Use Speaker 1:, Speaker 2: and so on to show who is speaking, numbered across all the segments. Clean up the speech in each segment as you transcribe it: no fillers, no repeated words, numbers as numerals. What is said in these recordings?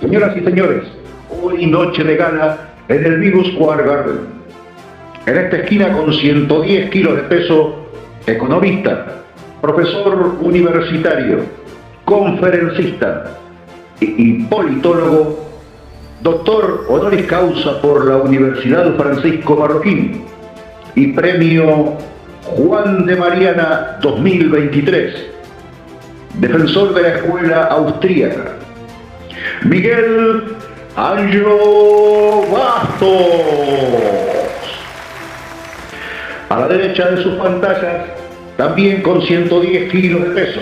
Speaker 1: Señoras y señores, hoy noche de gala en el Vigo Square Garden. En esta esquina con 110 kilos de peso, economista, profesor universitario, conferencista y politólogo, doctor honoris causa por la Universidad Francisco Marroquín y premio Juan de Mariana 2023, defensor de la escuela austríaca, Miguel Ángelo Bastos. A la derecha de sus pantallas, también con 110 kilos de peso,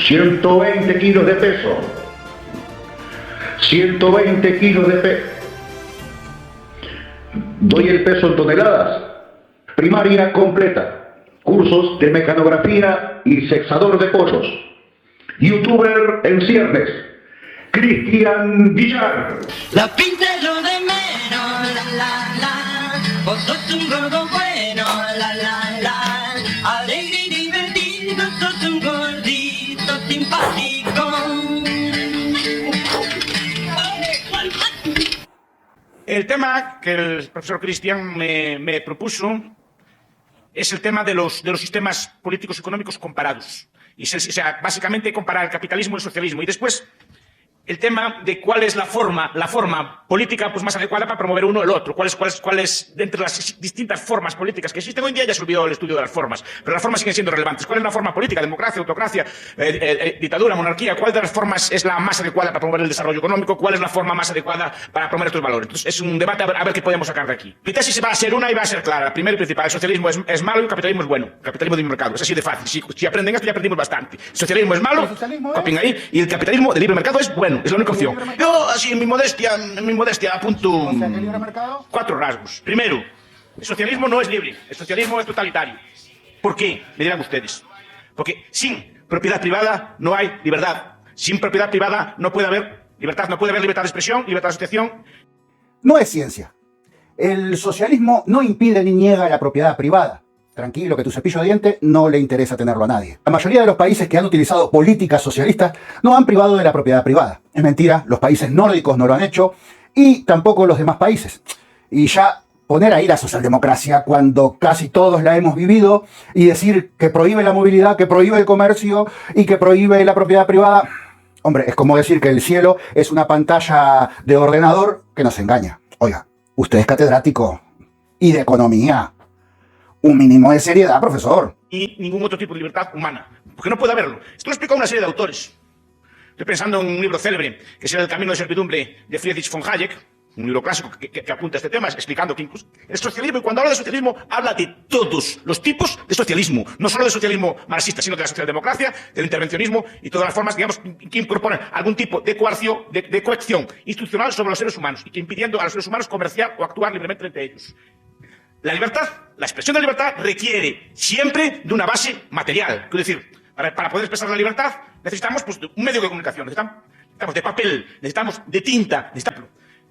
Speaker 1: 120 kilos de peso, 120 kilos de peso. Doy el peso en toneladas. Primaria completa. Cursos de mecanografía y sexador de pollos. Youtuber en ciernes. Cristian Villar.
Speaker 2: La pinta yo de menos, vos sos un gordo bueno, alegre y divertido, sos un gordito simpático.
Speaker 3: El tema que el profesor Cristian me propuso es el tema de los sistemas políticos económicos comparados. O sea, básicamente comparar el capitalismo y el socialismo. Y después el tema de cuál es la forma política pues, más adecuada para promover uno o el otro. ¿Cuál es, de entre las distintas formas políticas que existen hoy en día? Ya se olvidó el estudio de las formas, pero las formas siguen siendo relevantes. ¿Cuál es la forma política? Democracia, autocracia, dictadura, monarquía. ¿Cuál de las formas es la más adecuada para promover el desarrollo económico? ¿Cuál es la forma más adecuada para promover estos valores? Entonces, es un debate a ver qué podemos sacar de aquí. Mi tesis va a ser una y va a ser clara. Primero y principal, el socialismo es malo y el capitalismo es bueno. El capitalismo de mercado. Es así de fácil. Si aprenden esto ya aprendimos bastante. El socialismo es malo, copien ahí, y el capitalismo de libre mercado es bueno. Es la única opción. Yo, así, en mi modestia, apunto 4 rasgos. Primero, el socialismo no es libre, el socialismo es totalitario. ¿Por qué? Me dirán ustedes. Porque sin propiedad privada no hay libertad. Sin propiedad privada no puede haber libertad, no puede haber libertad de expresión, libertad de asociación.
Speaker 4: No es ciencia. El socialismo no impide ni niega la propiedad privada. Tranquilo, que tu cepillo de diente no le interesa tenerlo a nadie. La mayoría de los países que han utilizado políticas socialistas no han privado de la propiedad privada. Es mentira, los países nórdicos no lo han hecho y tampoco los demás países. Y ya poner ahí la socialdemocracia cuando casi todos la hemos vivido y decir que prohíbe la movilidad, que prohíbe el comercio y que prohíbe la propiedad privada, hombre, es como decir que el cielo es una pantalla de ordenador que nos engaña. Oiga, usted es catedrático y de economía. Un mínimo de seriedad, profesor.
Speaker 3: Y ningún otro tipo de libertad humana. Porque no puede haberlo. Esto lo explica una serie de autores. Estoy pensando en un libro célebre, que es El camino de servidumbre, de Friedrich von Hayek, un libro clásico que apunta a este tema, explicando que incluso el socialismo, y cuando habla de socialismo, habla de todos los tipos de socialismo. No solo del socialismo marxista, sino de la socialdemocracia, del intervencionismo y todas las formas, digamos, que incorporan algún tipo de coerción, de coacción institucional sobre los seres humanos y que impidiendo a los seres humanos comerciar o actuar libremente entre ellos. La libertad, la expresión de la libertad requiere siempre de una base material. Es decir, para poder expresar la libertad necesitamos pues, un medio de comunicación, necesitamos de papel, necesitamos de tinta.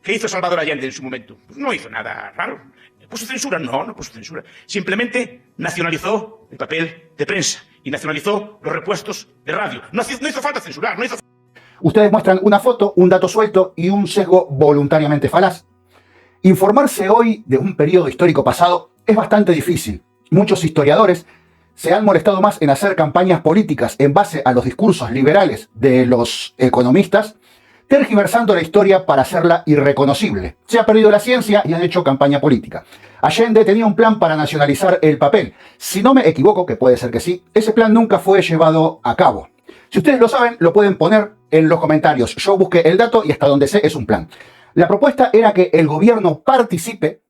Speaker 3: ¿Qué hizo Salvador Allende en su momento? Pues no hizo nada raro. ¿Puso censura? No puso censura. Simplemente nacionalizó el papel de prensa y nacionalizó los repuestos de radio. No hizo falta censurar, no hizo.
Speaker 4: Ustedes muestran una foto, un dato suelto y un sesgo voluntariamente falaz. Informarse hoy de un periodo histórico pasado es bastante difícil. Muchos historiadores se han molestado más en hacer campañas políticas en base a los discursos liberales de los economistas, tergiversando la historia para hacerla irreconocible. Se ha perdido la ciencia y han hecho campaña política. Allende tenía un plan para nacionalizar el papel. Si no me equivoco, que puede ser que sí, ese plan nunca fue llevado a cabo. Si ustedes lo saben, lo pueden poner en los comentarios. Yo busqué el dato y hasta donde sé es un plan. La propuesta era que el gobierno participe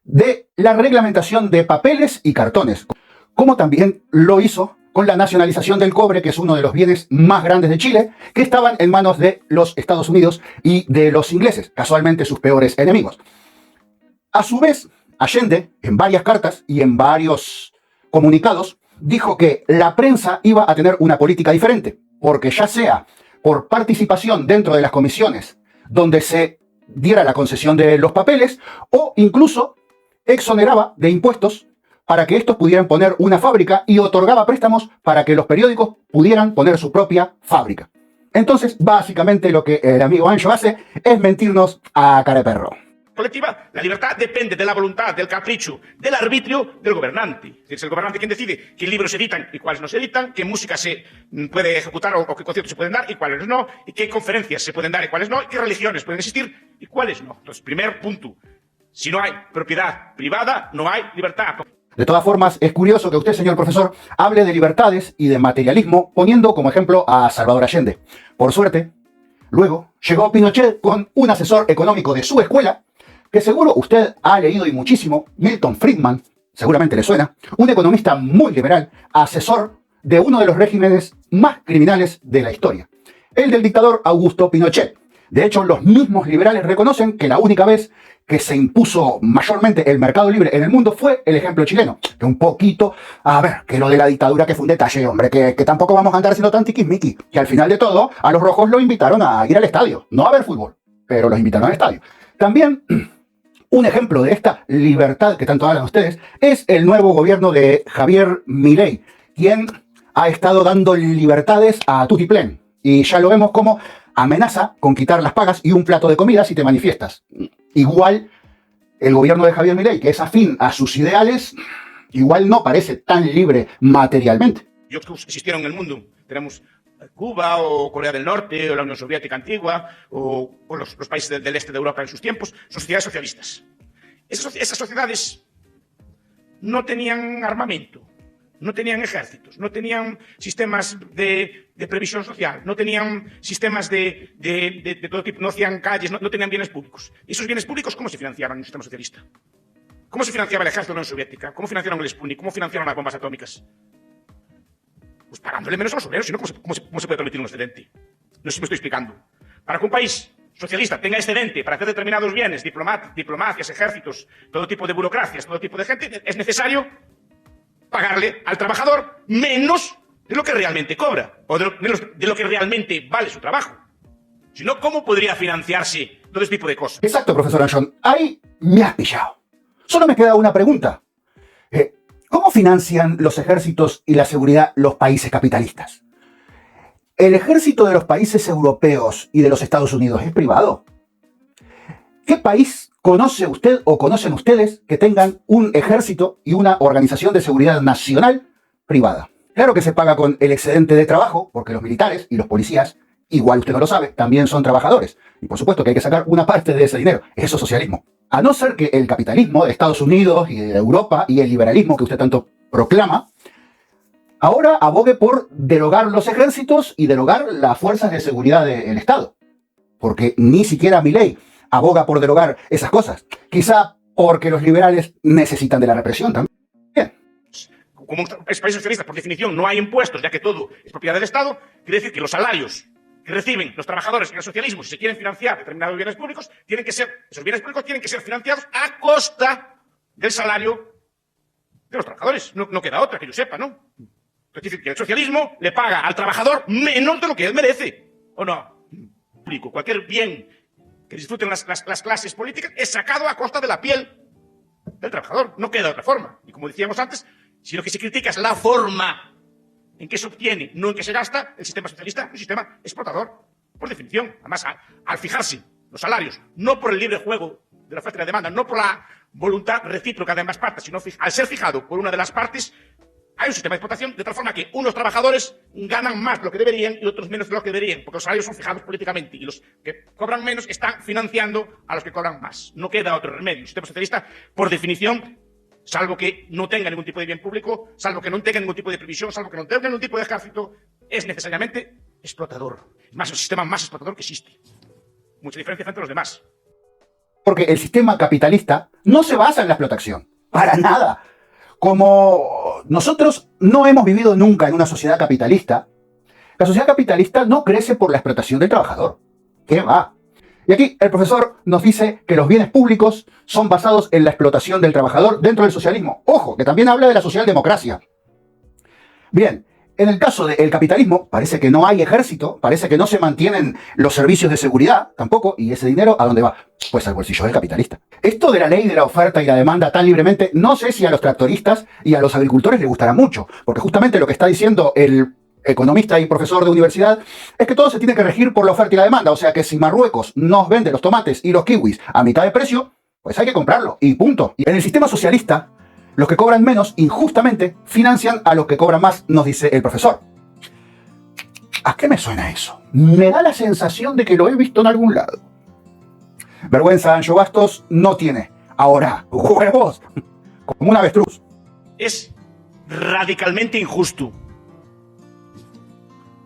Speaker 4: de la reglamentación de papeles y cartones, como también lo hizo con la nacionalización del cobre, que es uno de los bienes más grandes de Chile, que estaban en manos de los Estados Unidos y de los ingleses, casualmente sus peores enemigos. A su vez, Allende, en varias cartas y en varios comunicados, dijo que la prensa iba a tener una política diferente, porque ya sea por participación dentro de las comisiones donde se diera la concesión de los papeles, o incluso exoneraba de impuestos para que estos pudieran poner una fábrica y otorgaba préstamos para que los periódicos pudieran poner su propia fábrica. Entonces, básicamente lo que el amigo Ancho hace es mentirnos a cara de perro.
Speaker 3: Colectiva, la libertad depende de la voluntad, del capricho, del arbitrio del gobernante. Es el gobernante quien decide qué libros se editan y cuáles no se editan, qué música se puede ejecutar o qué conciertos se pueden dar y cuáles no, y qué conferencias se pueden dar y cuáles no, y qué religiones pueden existir y cuáles no. Entonces, primer punto, si no hay propiedad privada, no hay libertad.
Speaker 4: De todas formas, es curioso que usted, señor profesor, hable de libertades y de materialismo poniendo como ejemplo a Salvador Allende. Por suerte, luego llegó Pinochet con un asesor económico de su escuela, que seguro usted ha leído y muchísimo, Milton Friedman, seguramente le suena, un economista muy liberal, asesor de uno de los regímenes más criminales de la historia, el del dictador Augusto Pinochet. De hecho, los mismos liberales reconocen que la única vez que se impuso mayormente el mercado libre en el mundo fue el ejemplo chileno. Que un poquito, a ver, que lo de la dictadura que fue un detalle, hombre, que tampoco vamos a andar siendo tan tiquismiqui, que al final de todo, a los rojos lo invitaron a ir al estadio, no a ver fútbol, pero los invitaron al estadio. También, un ejemplo de esta libertad que tanto hablan ustedes es el nuevo gobierno de Javier Milei, quien ha estado dando libertades a tutiplén. Y ya lo vemos como amenaza con quitar las pagas y un plato de comida si te manifiestas. Igual el gobierno de Javier Milei, que es afín a sus ideales, igual no parece tan libre materialmente.
Speaker 3: Y otros que existieron en el mundo. Tenemos Cuba o Corea del Norte o la Unión Soviética antigua o los países del este de Europa en sus tiempos, son sociedades socialistas. Esas sociedades no tenían armamento, no tenían ejércitos, no tenían sistemas de previsión social, no tenían sistemas de todo tipo, no hacían calles, no tenían bienes públicos. ¿Y esos bienes públicos cómo se financiaban en un sistema socialista? ¿Cómo se financiaba el ejército de la Unión Soviética? ¿Cómo financiaron el Sputnik? ¿Cómo financiaron las bombas atómicas? Pues pagándole menos a los obreros, si no, ¿cómo se puede permitir un excedente? No sé si me estoy explicando. Para que un país socialista tenga excedente para hacer determinados bienes, diplomacias, ejércitos, todo tipo de burocracias, todo tipo de gente, es necesario pagarle al trabajador menos de lo que realmente cobra, o menos de lo que realmente vale su trabajo. Si no, ¿cómo podría financiarse todo este tipo de cosas?
Speaker 4: Exacto, profesor Anchón. Ahí me has pillado. Solo me queda una pregunta. ¿Cómo financian los ejércitos y la seguridad los países capitalistas? ¿El ejército de los países europeos y de los Estados Unidos es privado? ¿Qué país conoce usted o conocen ustedes que tengan un ejército y una organización de seguridad nacional privada? Claro que se paga con el excedente de trabajo, porque los militares y los policías, igual usted no lo sabe, también son trabajadores. Y por supuesto que hay que sacar una parte de ese dinero. Eso es socialismo. A no ser que el capitalismo de Estados Unidos y de Europa y el liberalismo que usted tanto proclama, ahora abogue por derogar los ejércitos y derogar las fuerzas de seguridad del Estado. Porque ni siquiera Milei aboga por derogar esas cosas. Quizá porque los liberales necesitan de la represión también.
Speaker 3: Como es país socialista, por definición, no hay impuestos, ya que todo es propiedad del Estado, quiere decir que los salarios que reciben los trabajadores en el socialismo, si se quieren financiar determinados bienes públicos, esos bienes públicos tienen que ser financiados a costa del salario de los trabajadores. No queda otra, que yo sepa, ¿no? Es decir, que el socialismo le paga al trabajador menos de lo que él merece. ¿O no? Público, cualquier bien que disfruten las clases políticas es sacado a costa de la piel del trabajador. No queda otra forma. Y como decíamos antes, si lo que se critica es la forma en que se obtiene, no en que se gasta, el sistema socialista es un sistema explotador, por definición. Además, al fijarse los salarios, no por el libre juego de la oferta y la demanda, no por la voluntad recíproca de ambas partes, sino al ser fijado por una de las partes, hay un sistema de explotación de tal forma que unos trabajadores ganan más de lo que deberían y otros menos de lo que deberían, porque los salarios son fijados políticamente y los que cobran menos están financiando a los que cobran más. No queda otro remedio. El sistema socialista, por definición, salvo que no tenga ningún tipo de bien público, salvo que no tenga ningún tipo de previsión, salvo que no tenga ningún tipo de ejército, es necesariamente explotador. Es más, el sistema más explotador que existe. Mucha diferencia entre los demás.
Speaker 4: Porque el sistema capitalista no se basa en la explotación. Para nada. Como nosotros no hemos vivido nunca en una sociedad capitalista, la sociedad capitalista no crece por la explotación del trabajador. ¿Qué va? Y aquí el profesor nos dice que los bienes públicos son basados en la explotación del trabajador dentro del socialismo. Ojo, que también habla de la socialdemocracia. Bien, en el caso del capitalismo parece que no hay ejército, parece que no se mantienen los servicios de seguridad tampoco, y ese dinero ¿a dónde va? Pues al bolsillo del capitalista. Esto de la ley de la oferta y la demanda tan libremente, no sé si a los tractoristas y a los agricultores les gustará mucho, porque justamente lo que está diciendo el economista y profesor de universidad, es que todo se tiene que regir por la oferta y la demanda. O sea que si Marruecos nos vende los tomates y los kiwis a mitad de precio, pues hay que comprarlo y punto. Y en el sistema socialista, los que cobran menos, injustamente, financian a los que cobran más, nos dice el profesor. ¿A qué me suena eso? Me da la sensación de que lo he visto en algún lado. Vergüenza, Ancho Bastos no tiene. Ahora, huevos, como un avestruz.
Speaker 3: Es radicalmente injusto.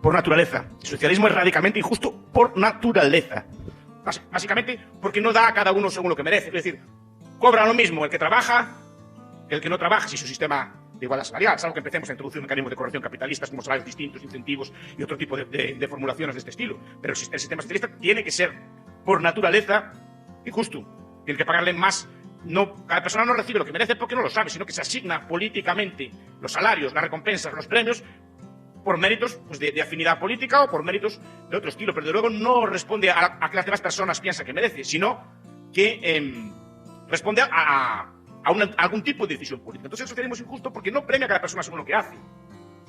Speaker 3: Por naturaleza. El socialismo es radicalmente injusto por naturaleza. Básicamente porque no da a cada uno según lo que merece. Es decir, cobra lo mismo el que trabaja que el que no trabaja, si su sistema de igualdad salarial, salvo que empecemos a introducir mecanismos de corrección capitalistas como salarios distintos, incentivos y otro tipo de formulaciones de este estilo. Pero el sistema socialista tiene que ser, por naturaleza, injusto. Tiene que pagarle más. No, cada persona no recibe lo que merece porque no lo sabe, sino que se asigna políticamente los salarios, las recompensas, los premios, por méritos pues, de afinidad política o por méritos de otro estilo. Pero de luego no responde a que las demás personas piensan que merece, sino que responde a algún tipo de decisión política. Entonces el socialismo es injusto porque no premia a cada persona según lo que hace,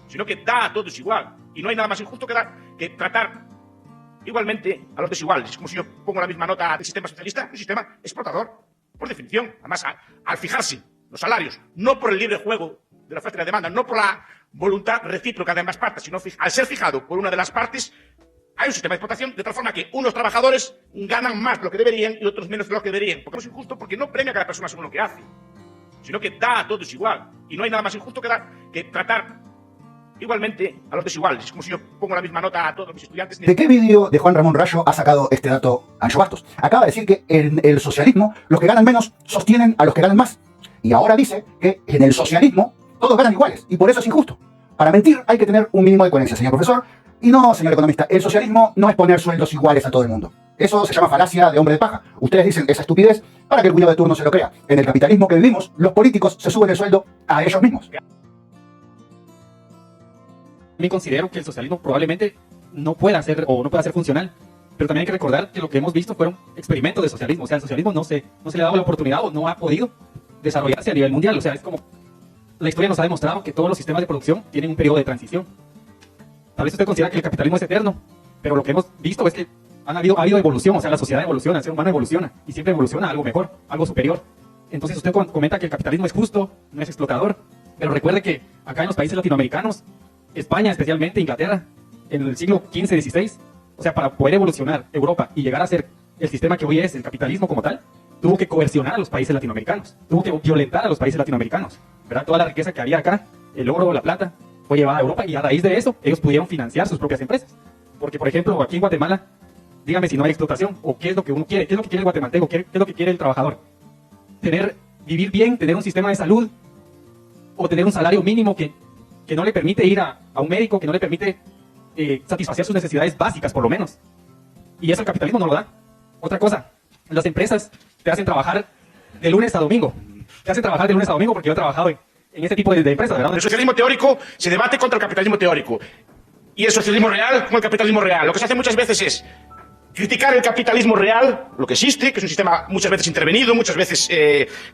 Speaker 3: sino que da a todos igual. Y no hay nada más injusto que tratar igualmente a los desiguales. Es como si yo pongo la misma nota del sistema socialista, un sistema explotador, por definición. Además, al fijarse los salarios, no por el libre juego de la oferta y la demanda, no por la voluntad recíproca de ambas partes, sino al ser fijado por una de las partes, hay un sistema de explotación de tal forma que unos trabajadores ganan más de lo que deberían y otros menos de lo que deberían. Porque es injusto porque no premia a cada persona según lo que hace, sino que da a todos igual. Y no hay nada más injusto que tratar igualmente a los desiguales. Es como si yo pongo la misma nota a todos mis estudiantes.
Speaker 4: ¿De qué vídeo de Juan Ramón Rayo ha sacado este dato Ancho Bastos? Acaba de decir que en el socialismo los que ganan menos sostienen a los que ganan más. Y ahora dice que en el socialismo todos ganan iguales y por eso es injusto. Para mentir hay que tener un mínimo de coherencia, señor profesor. Y no, señor economista, el socialismo no es poner sueldos iguales a todo el mundo. Eso se llama falacia de hombre de paja. Ustedes dicen esa estupidez para que el cuñado de turno se lo crea. En el capitalismo que vivimos, los políticos se suben el sueldo a ellos mismos.
Speaker 5: También considero que el socialismo probablemente no pueda ser funcional, pero también hay que recordar que lo que hemos visto fueron experimentos de socialismo. O sea, el socialismo no se le ha dado la oportunidad o no ha podido desarrollarse a nivel mundial. O sea, es como la historia nos ha demostrado que todos los sistemas de producción tienen un periodo de transición. Tal vez usted considera que el capitalismo es eterno, pero lo que hemos visto es que ha habido evolución. O sea, la sociedad evoluciona, el ser humano evoluciona y siempre evoluciona a algo mejor, algo superior. Entonces usted comenta que el capitalismo es justo, no es explotador, pero recuerde que acá en los países latinoamericanos, España especialmente, Inglaterra, en el siglo XV, XVI, o sea, para poder evolucionar Europa y llegar a ser el sistema que hoy es el capitalismo como tal, tuvo que coercionar a los países latinoamericanos, tuvo que violentar a los países latinoamericanos, ¿verdad? Toda la riqueza que había acá, el oro, la plata, fue llevada a Europa y a raíz de eso ellos pudieron financiar sus propias empresas. Porque, por ejemplo, aquí en Guatemala, dígame si no hay explotación o qué es lo que uno quiere, qué es lo que quiere el guatemalteco, qué es lo que quiere el trabajador. Vivir bien, tener un sistema de salud o tener un salario mínimo que no le permite ir a un médico, que no le permite satisfacer sus necesidades básicas, por lo menos. Y eso el capitalismo no lo da. Otra cosa, las empresas te hacen trabajar de lunes a domingo. Te hacen trabajar de lunes a domingo porque yo he trabajado en ese tipo de empresas, ¿verdad?
Speaker 3: El socialismo teórico se debate contra el capitalismo teórico. Y el socialismo real con el capitalismo real. Lo que se hace muchas veces es criticar el capitalismo real, lo que existe, que es un sistema muchas veces intervenido, muchas veces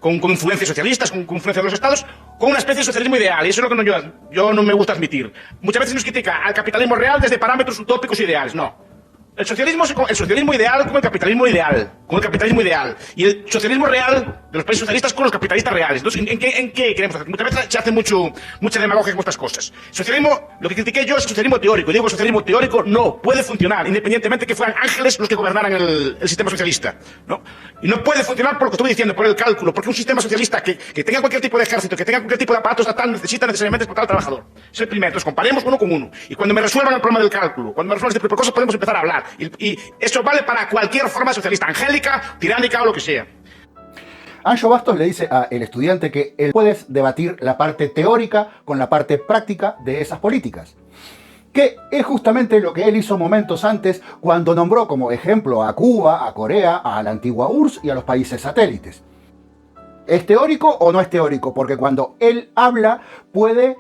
Speaker 3: con influencias socialistas, con influencia de los estados, con una especie de socialismo ideal. Y eso es lo que yo no me gusta admitir. Muchas veces nos critica al capitalismo real desde parámetros utópicos e ideales. No. El socialismo ideal con el capitalismo ideal. Con el capitalismo ideal. Y el socialismo real de los países socialistas con los capitalistas reales. Entonces, ¿en qué queremos hacer? Muchas veces se hace mucha demagogia con estas cosas. Socialismo, lo que critiqué yo es el socialismo teórico. Digo, el socialismo teórico no puede funcionar, independientemente que fueran ángeles los que gobernaran el sistema socialista, ¿no? Y no puede funcionar por lo que estuve diciendo, por el cálculo, porque un sistema socialista que tenga cualquier tipo de ejército, que tenga cualquier tipo de aparato estatal, necesita necesariamente explotar al trabajador. Es el primero. Entonces, comparemos uno con uno. Y cuando me resuelvan el problema del cálculo, cuando me resuelvan este tipo de cosas, podemos empezar a hablar. Y eso vale para cualquier forma socialista, angélica, tiránica o lo que sea.
Speaker 4: Ancho Bastos le dice al estudiante que él puede debatir la parte teórica con la parte práctica de esas políticas. Que es justamente lo que él hizo momentos antes cuando nombró como ejemplo a Cuba, a Corea, a la antigua URSS y a los países satélites. ¿Es teórico o no es teórico? Porque cuando él habla puede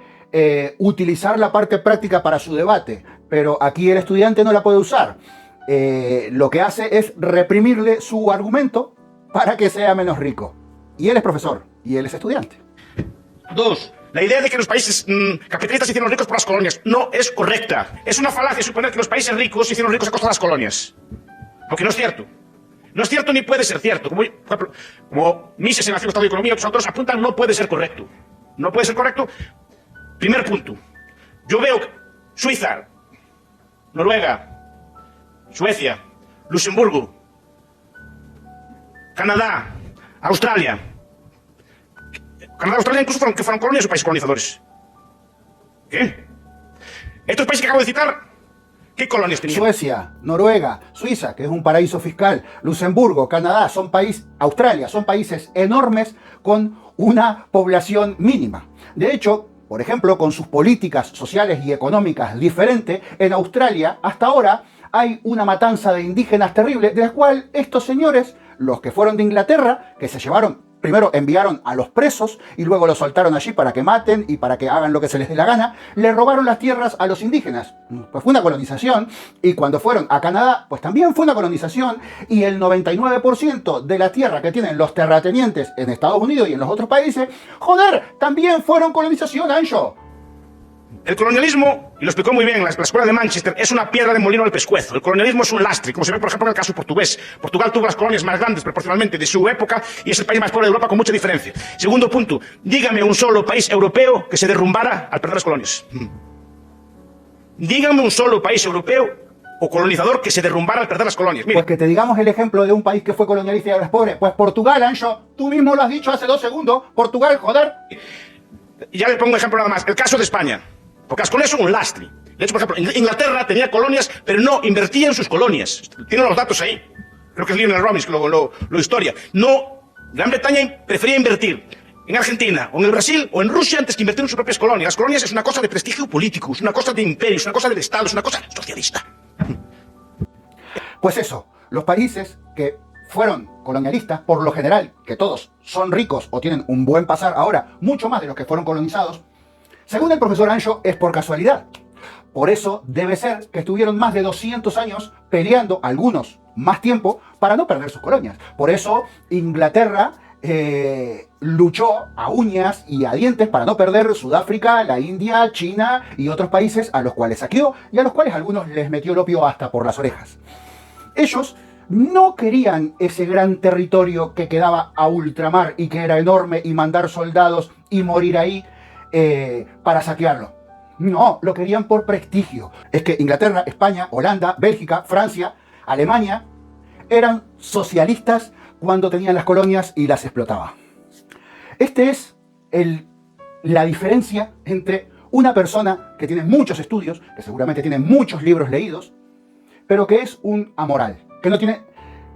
Speaker 4: utilizar la parte práctica para su debate, pero aquí el estudiante no la puede usar. Lo que hace es reprimirle su argumento para que sea menos rico. Y él es profesor y él es estudiante.
Speaker 3: Dos, La idea de que los países capitalistas se hicieron ricos por las colonias no es correcta. Es una falacia suponer que los países ricos se hicieron ricos a costa de las colonias. Porque no es cierto. No es cierto ni puede ser cierto. Como, por ejemplo, como Mises en la Estado de Economía y otros autores apuntan, no puede ser correcto. No puede ser correcto. Primer punto. Yo veo Suiza, Noruega, Suecia, Luxemburgo, Canadá, Australia. Canadá y Australia incluso fueron colonias o países colonizadores. ¿Qué? Estos países que acabo de citar, ¿qué colonias tenían?
Speaker 4: Suecia, Noruega, Suiza, que es un paraíso fiscal, Luxemburgo, Canadá, Australia, son países enormes con una población mínima. De hecho, por ejemplo, con sus políticas sociales y económicas diferentes, en Australia hasta ahora hay una matanza de indígenas terrible, de la cual estos señores, los que fueron de Inglaterra, que se llevaron, primero enviaron a los presos y luego los soltaron allí para que maten y para que hagan lo que se les dé la gana, le robaron las tierras a los indígenas. Pues fue una colonización, y cuando fueron a Canadá, pues también fue una colonización, y el 99% de la tierra que tienen los terratenientes en Estados Unidos y en los otros países, joder, también fueron colonización, Ancho.
Speaker 3: El colonialismo, y lo explicó muy bien la escuela de Manchester, es una piedra de molino al pescuezo. El colonialismo es un lastre, como se ve por ejemplo en el caso portugués. Portugal tuvo las colonias más grandes proporcionalmente de su época y es el país más pobre de Europa con mucha diferencia. Segundo punto, dígame un solo país europeo que se derrumbara al perder las colonias. Dígame un solo país europeo o colonizador que se derrumbara al perder las colonias. Mire.
Speaker 4: Pues que te digamos el ejemplo de un país que fue colonialista y ahora es pobre. Pues Portugal, Ancho, tú mismo lo has dicho hace 2 segundos. Portugal, joder.
Speaker 3: Y ya le pongo un ejemplo nada más, el caso de España. Porque las colonias son un lastre. De hecho, por ejemplo, Inglaterra tenía colonias, pero no invertía en sus colonias. Tienen los datos ahí. Creo que es Lionel Robbins que lo historia. No, Gran Bretaña prefería invertir en Argentina, o en el Brasil, o en Rusia antes que invertir en sus propias colonias. Las colonias es una cosa de prestigio político, es una cosa de imperio, es una cosa del Estado, es una cosa socialista.
Speaker 4: Pues eso, los países que fueron colonialistas, por lo general, que todos son ricos o tienen un buen pasar ahora, mucho más de los que fueron colonizados, según el profesor Ancho, es por casualidad. Por eso debe ser que estuvieron más de 200 años peleando, algunos más tiempo, para no perder sus colonias. Por eso Inglaterra luchó a uñas y a dientes para no perder Sudáfrica, la India, China y otros países a los cuales saqueó y a los cuales algunos les metió el opio hasta por las orejas. Ellos no querían ese gran territorio que quedaba a ultramar y que era enorme y mandar soldados y morir ahí para saquearlo. No, lo querían por prestigio. Es que Inglaterra, España, Holanda, Bélgica, Francia, Alemania eran socialistas cuando tenían las colonias y las explotaba. Este es la diferencia entre una persona que tiene muchos estudios, que seguramente tiene muchos libros leídos, pero que es un amoral, que no tiene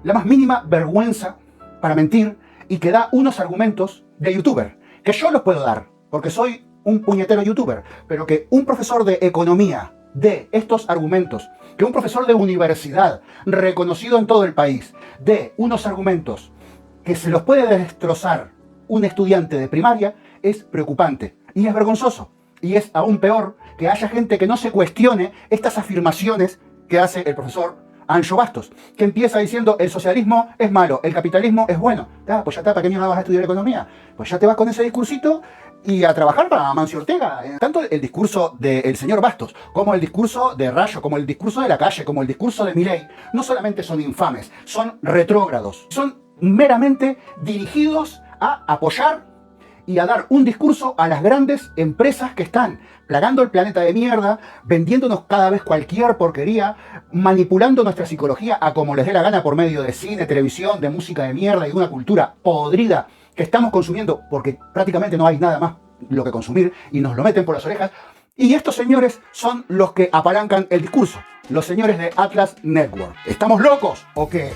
Speaker 4: la más mínima vergüenza para mentir y que da unos argumentos de youtuber, que yo los puedo dar, porque soy un puñetero youtuber, pero que un profesor de economía dé estos argumentos, que un profesor de universidad reconocido en todo el país dé unos argumentos que se los puede destrozar un estudiante de primaria, es preocupante y es vergonzoso. Y es aún peor que haya gente que no se cuestione estas afirmaciones que hace el profesor Ancho Bastos, que empieza diciendo el socialismo es malo, el capitalismo es bueno. Pues ya está, ¿para qué mierda vas a estudiar economía? Pues ya te vas con ese discursito y a trabajar para Amancio Ortega. Tanto el discurso del señor Bastos, como el discurso de Rayo, como el discurso de Lacalle, como el discurso de Milei, no solamente son infames, son retrógrados, son meramente dirigidos a apoyar y a dar un discurso a las grandes empresas que están plagando el planeta de mierda, vendiéndonos cada vez cualquier porquería, manipulando nuestra psicología a como les dé la gana por medio de cine, televisión, de música de mierda y de una cultura podrida que estamos consumiendo porque prácticamente no hay nada más lo que consumir y nos lo meten por las orejas. Y estos señores son los que apalancan el discurso, los señores de Atlas Network. ¿Estamos locos o qué?